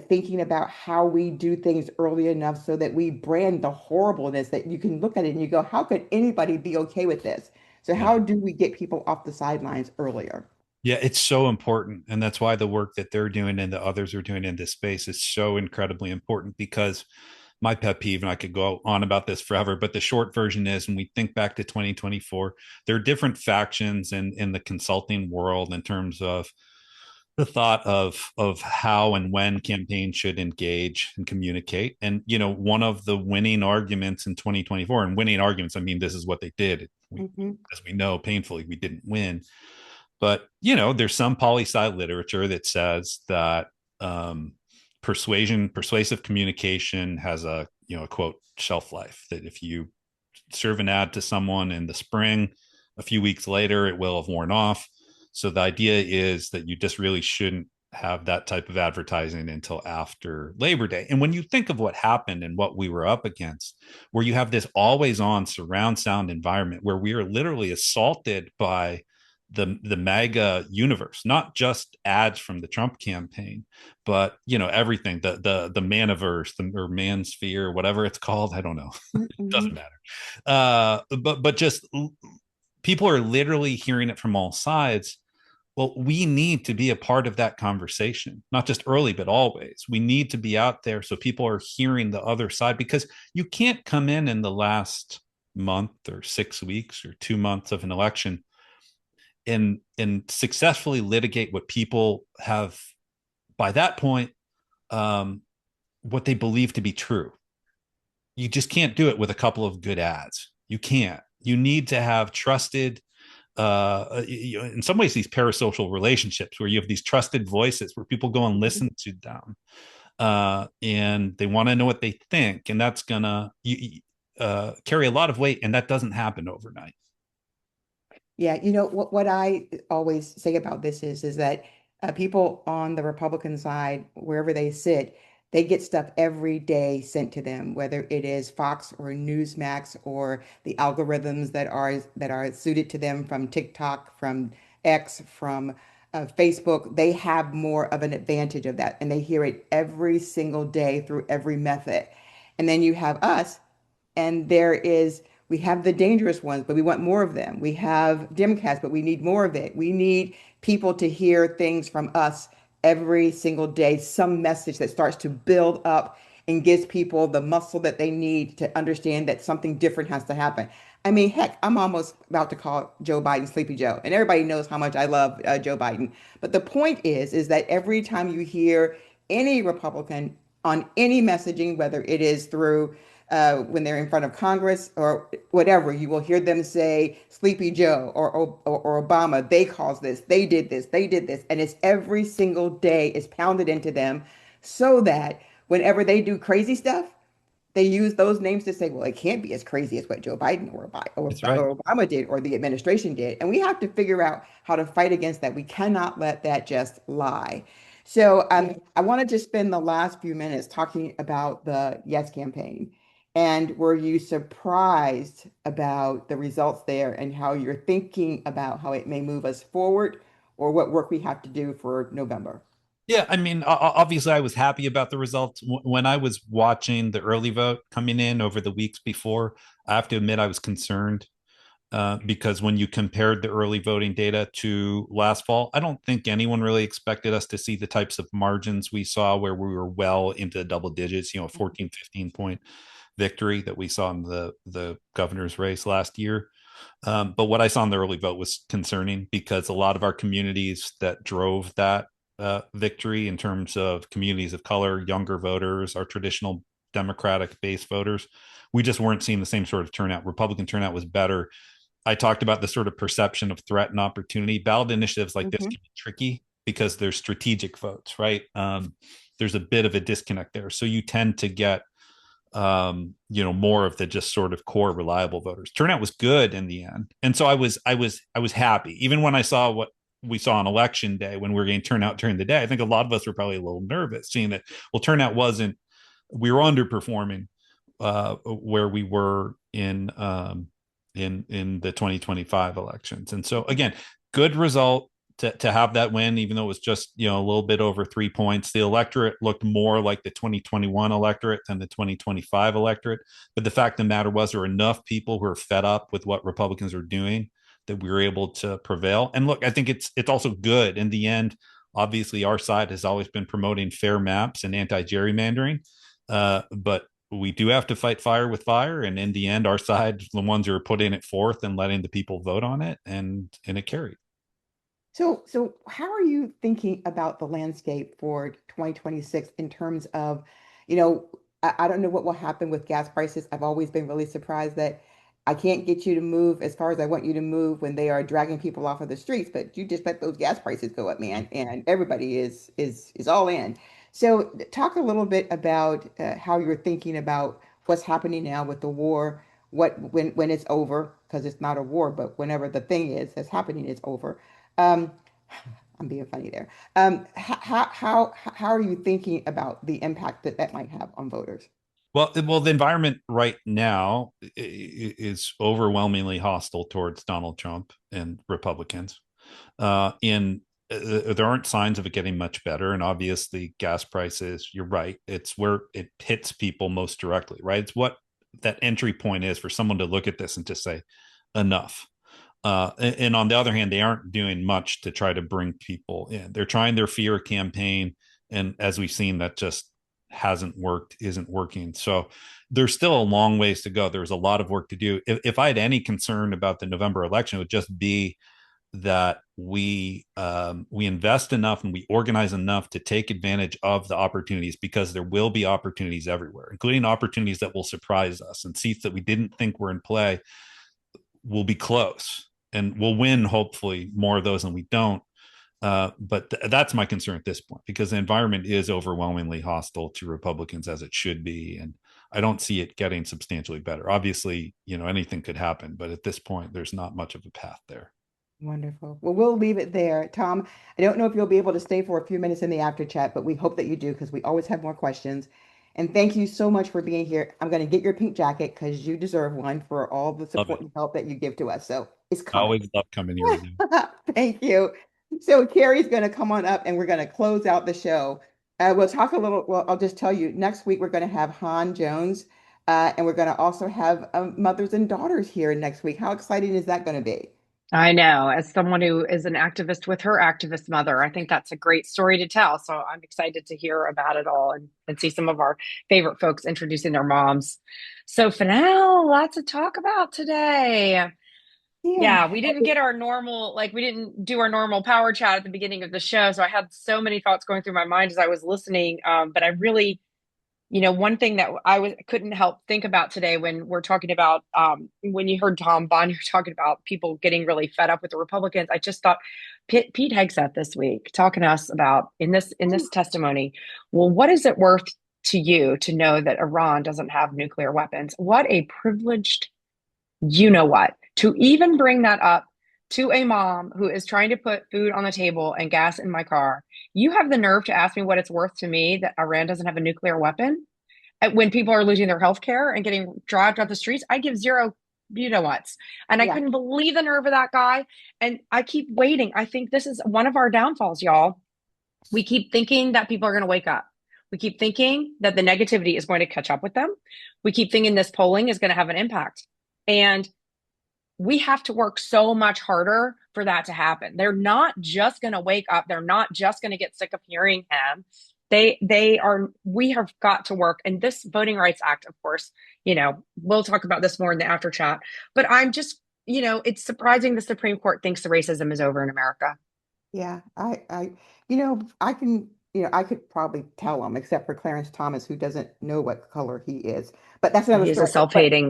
thinking about how we do things early enough so that we brand the horribleness that you can look at it and you go, how could anybody be okay with this? So how do we get people off the sidelines earlier? Yeah, it's so important. And that's why the work that they're doing and the others are doing in this space is so incredibly important, because my pet peeve, and I could go on about this forever, but the short version is when we think back to 2024, there are different factions in the consulting world in terms of the thought of how and when campaigns should engage and communicate. And one of the winning arguments in 2024, and winning arguments, I mean, this is what they did. As we know, painfully, we didn't win. But there's some poli-sci literature that says that persuasive communication has a quote shelf life. That if you serve an ad to someone in the spring, a few weeks later, it will have worn off. So the idea is that you just really shouldn't have that type of advertising until after Labor Day. And when you think of what happened and what we were up against, where you have this always on surround sound environment where we are literally assaulted by the MAGA universe, not just ads from the Trump campaign, but everything, the maniverse, or mansphere, whatever it's called. I don't know. It doesn't matter. But just people are literally hearing it from all sides. Well, we need to be a part of that conversation, not just early, but always. We need to be out there so people are hearing the other side, because you can't come in the last month or 6 weeks or 2 months of an election and successfully litigate what people have by that point what they believe to be true. You just can't do it with a couple of good ads. You can't. You need to have trusted in some ways these parasocial relationships where you have these trusted voices where people go and listen to them and they want to know what they think, and that's gonna carry a lot of weight, and that doesn't happen overnight. Yeah, what I always say about this is that people on the Republican side, wherever they sit, they get stuff every day sent to them, whether it is Fox or Newsmax or the algorithms that are suited to them from TikTok, from X, from Facebook. They have more of an advantage of that, and they hear it every single day through every method. And then you have us, and we have the dangerous ones, but we want more of them. We have Democrats, but we need more of it. We need people to hear things from us every single day, some message that starts to build up and gives people the muscle that they need to understand that something different has to happen. I mean, heck, I'm almost about to call Joe Biden Sleepy Joe, and everybody knows how much I love Joe Biden. But the point is that every time you hear any Republican on any messaging, whether it is through when they're in front of Congress or whatever, you will hear them say Sleepy Joe or Obama, they caused this, they did this, they did this. And it's every single day is pounded into them so that whenever they do crazy stuff, they use those names to say, well, it can't be as crazy as what Joe Biden or Obama did or the administration did. And we have to figure out how to fight against that. We cannot let that just lie. So I wanted to spend the last few minutes talking about the Yes campaign. And were you surprised about the results there and how you're thinking about how it may move us forward or what work we have to do for November? Yeah, I mean, obviously, I was happy about the results. When I was watching the early vote coming in over the weeks before, I have to admit I was concerned because when you compared the early voting data to last fall, I don't think anyone really expected us to see the types of margins we saw where we were well into double digits, 14, 15 point victory that we saw in the governor's race last year. But what I saw in the early vote was concerning because a lot of our communities that drove that victory in terms of communities of color, younger voters, our traditional Democratic base voters, we just weren't seeing the same sort of turnout. Republican turnout was better. I talked about the sort of perception of threat and opportunity. Ballot initiatives like this can be tricky because they're strategic votes, right? There's a bit of a disconnect there. So you tend to get more of the just sort of core reliable voters. Turnout was good in the end. And so I was happy. Even when I saw what we saw on election day, when we were getting turnout during the day, I think a lot of us were probably a little nervous seeing that, well, turnout we were underperforming where we were in the 2025 elections. And so again, good result to have that win, even though it was just a little bit over 3 points. The electorate looked more like the 2021 electorate than the 2025 electorate. But the fact of the matter was, there were enough people who are fed up with what Republicans are doing that we were able to prevail. And look, I think it's also good in the end. Obviously, our side has always been promoting fair maps and anti-gerrymandering, but we do have to fight fire with fire. And in the end, our side, the ones who are putting it forth and letting the people vote on it, and it carried. So how are you thinking about the landscape for 2026 in terms of, I don't know what will happen with gas prices. I've always been really surprised that I can't get you to move as far as I want you to move when they are dragging people off of the streets, but you just let those gas prices go up, man, and everybody is all in. So talk a little bit about how you're thinking about what's happening now with the war, when it's over, because it's not a war, but whenever the thing is that's happening is over. Um, I'm being funny there. How are you thinking about the impact that might have on voters? Well, the environment right now is overwhelmingly hostile towards Donald Trump and Republicans. There aren't signs of it getting much better, and obviously, gas prices. You're right; it's where it hits people most directly, right? It's what that entry point is for someone to look at this and to say, enough. And on the other hand, they aren't doing much to try to bring people in. They're trying their fear campaign. And as we've seen, that just hasn't worked, isn't working. So there's still a long ways to go. There's a lot of work to do. If I had any concern about the November election, it would just be that we invest enough and we organize enough to take advantage of the opportunities, because there will be opportunities everywhere, including opportunities that will surprise us, and seats that we didn't think were in play will be close, and we'll win hopefully more of those than we don't. But that's my concern at this point, because the environment is overwhelmingly hostile to Republicans, as it should be, and I don't see it getting substantially better. Obviously, anything could happen, but at this point, there's not much of a path there. Wonderful. Well, we'll leave it there. Tom, I don't know if you'll be able to stay for a few minutes in the after chat, but we hope that you do, because we always have more questions. And thank you so much for being here. I'm going to get your pink jacket because you deserve one for all the support and help that you give to us. So it's coming. I always love coming here. Thank you. So Carrie's going to come on up and we're going to close out the show. We'll talk a little, well, I'll just tell you, next week we're going to have Han Jones, and we're going to also have mothers and daughters here next week. How exciting is that going to be? I know, as someone who is an activist with her activist mother, I think that's a great story to tell. So I'm excited to hear about it all and see some of our favorite folks introducing their moms. So Fennell, lots to talk about today. Yeah, we didn't get our normal, we didn't do our normal power chat at the beginning of the show. So I had so many thoughts going through my mind as I was listening. But I really, one thing that couldn't help think about today when we're talking about, when you heard Tom Bonier talking about people getting really fed up with the Republicans, I just thought Pete Hegseth this week talking to us about in this testimony, well, what is it worth to you to know that Iran doesn't have nuclear weapons? What a privileged, what, to even bring that up to a mom who is trying to put food on the table and gas in my car. You have the nerve to ask me what it's worth to me that Iran doesn't have a nuclear weapon? When people are losing their health care and getting dragged off the streets, I give zero whats. And I couldn't believe the nerve of that guy. And I keep waiting. I think this is one of our downfalls, y'all. We keep thinking that people are going to wake up. We keep thinking that the negativity is going to catch up with them. We keep thinking this polling is going to have an impact. And we have to work so much harder for that to happen. They're not just going to wake up. They're not just going to get sick of hearing him. We have got to work. And this Voting Rights Act, of course, we'll talk about this more in the after chat, but I'm just, it's surprising the Supreme Court thinks the racism is over in America. Yeah, I could probably tell them, except for Clarence Thomas, who doesn't know what color he is. But that's another story.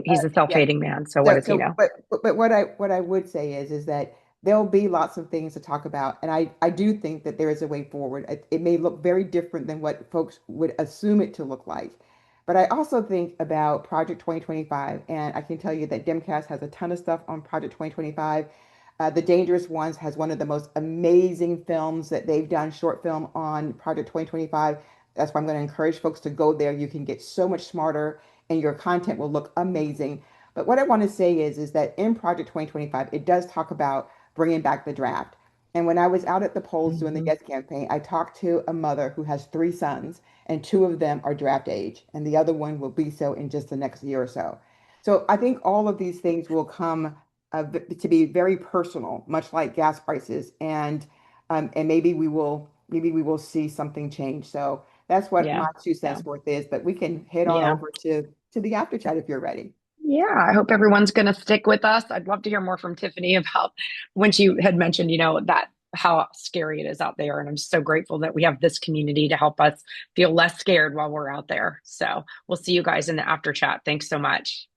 He's a self-hating man. So what does he know? But what I would say is that there'll be lots of things to talk about. And I do think that there is a way forward. It may look very different than what folks would assume it to look like. But I also think about Project 2025, and I can tell you that Demcast has a ton of stuff on Project 2025. The Dangerous Ones has one of the most amazing films that they've done, short film on Project 2025. That's why I'm going to encourage folks to go there. You can get so much smarter and your content will look amazing. But what I want to say is that in Project 2025, it does talk about bringing back the draft. And when I was out at the polls doing the Yes campaign, I talked to a mother who has three sons, and two of them are draft age, and the other one will be so in just the next year or so. So I think all of these things will come to be very personal, much like gas prices, and maybe we will see something change. So that's what my 2 cents worth is. But we can head on over to the after chat if you're ready. Yeah, I hope everyone's going to stick with us. I'd love to hear more from Tiffany about when she had mentioned, that how scary it is out there. And I'm so grateful that we have this community to help us feel less scared while we're out there. So we'll see you guys in the after chat. Thanks so much.